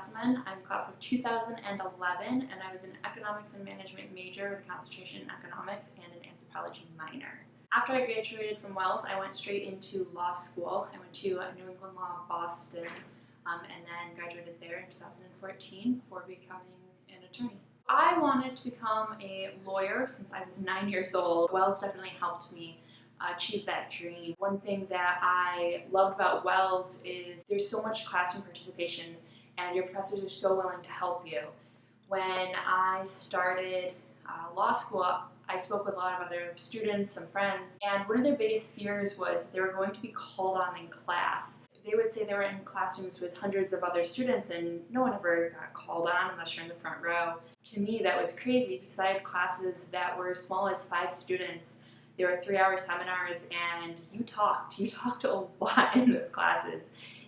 Casselman. I'm class of 2011 and I was an economics and management major with a concentration in economics and an anthropology minor. After I graduated from Wells, I went straight into law school. I went to New England Law, Boston, and then graduated there in 2014 before becoming an attorney. I wanted to become a lawyer since I was 9 years old. Wells definitely helped me achieve that dream. One thing that I loved about Wells is there's so much classroom participation and your professors are so willing to help you. When I started law school, I spoke with a lot of other students, some friends, and one of their biggest fears was they were going to be called on in class. They would say they were in classrooms with hundreds of other students and no one ever got called on unless you're in the front row. To me, that was crazy because I had classes that were as small as 5 students. There were 3-hour seminars and you talked a lot in those classes.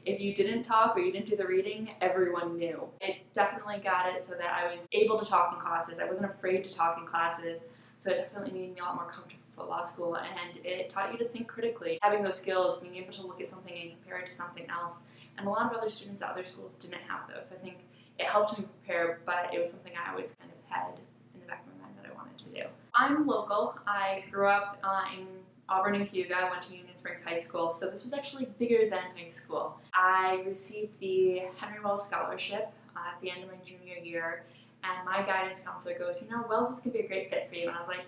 If you didn't talk or you didn't do the reading, everyone knew. It definitely got it so that I was able to talk in classes. I wasn't afraid to talk in classes, so it definitely made me a lot more comfortable for law school, and it taught you to think critically. Having those skills, being able to look at something and compare it to something else, and a lot of other students at other schools didn't have those. So I think it helped me prepare, but it was something I always kind of had in the back of my mind that I wanted to do. I'm local. I grew up in Auburn and Cayuga. I went to Union Springs High School, so this was actually bigger than high school. I received the Henry Wells Scholarship at the end of my junior year, and my guidance counselor goes, you know, Wells is going to be a great fit for you. And I was like,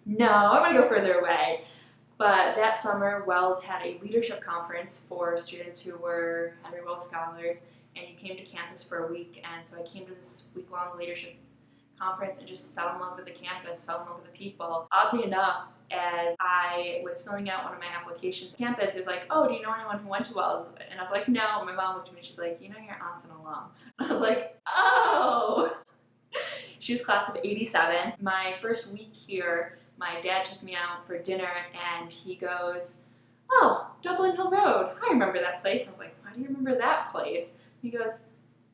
no, I want to go further away. But that summer, Wells had a leadership conference for students who were Henry Wells Scholars, and you came to campus for a week, and so I came to this week-long leadership conference and just fell in love with the campus, fell in love with the people. Oddly enough, as I was filling out one of my applications on campus, it was like, oh, do you know anyone who went to Wells? And I was like, no. My mom looked at me, she's like, you know, your aunt's an alum. And I was like, oh! She was class of 87. My first week here, my dad took me out for dinner and he goes, oh, Dublin Hill Road, I remember that place. I was like, why do you remember that place? He goes,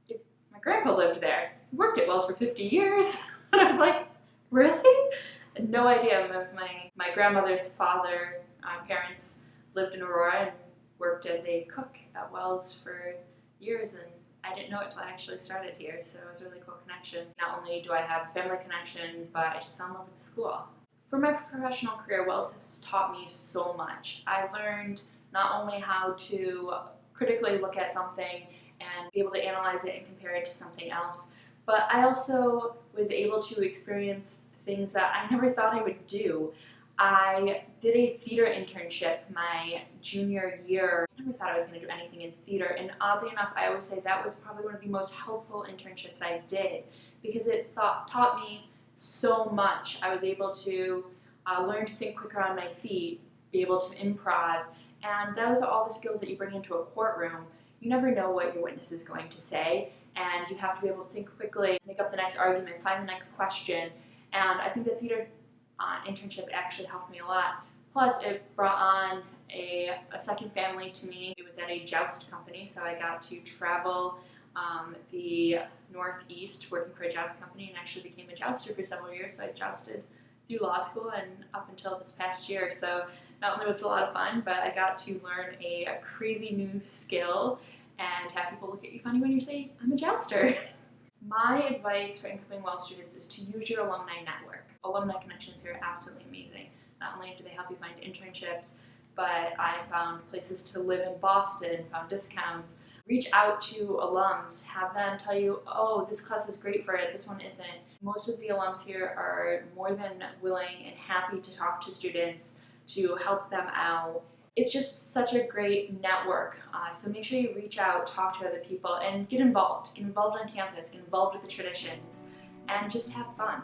my grandpa lived there. He worked at Wells for 50 years. And I was like, really? I had no idea. That was my grandmother's father, parents lived in Aurora and worked as a cook at Wells for years, and I didn't know it until I actually started here, so it was a really cool connection. Not only do I have a family connection, but I just fell in love with the school. For my professional career, Wells has taught me so much. I learned not only how to critically look at something and be able to analyze it and compare it to something else, but I also was able to experience things that I never thought I would do. I did a theater internship my junior year. I never thought I was going to do anything in theater, and oddly enough, I always say that was probably one of the most helpful internships I did because it taught me so much. I was able to learn to think quicker on my feet, be able to improv, and those are all the skills that you bring into a courtroom. You never know what your witness is going to say, and you have to be able to think quickly, make up the next argument, find the next question, and I think the theater internship actually helped me a lot. Plus, it brought on a second family to me. It was at a joust company, so I got to travel the Northeast working for a joust company and actually became a jouster for several years. So I jousted through law school and up until this past year. So not only was it a lot of fun, but I got to learn a crazy new skill and have people look at you funny when you say, I'm a jouster. My advice for incoming Wells students is to use your alumni network. Alumni connections here are absolutely amazing. Not only do they help you find internships, but I found places to live in Boston, found discounts. Reach out to alums, have them tell you, oh, this class is great for it, this one isn't. Most of the alums here are more than willing and happy to talk to students, to help them out. It's just such a great network, so make sure you reach out, talk to other people, and get involved. Get involved on campus, get involved with the traditions, and just have fun.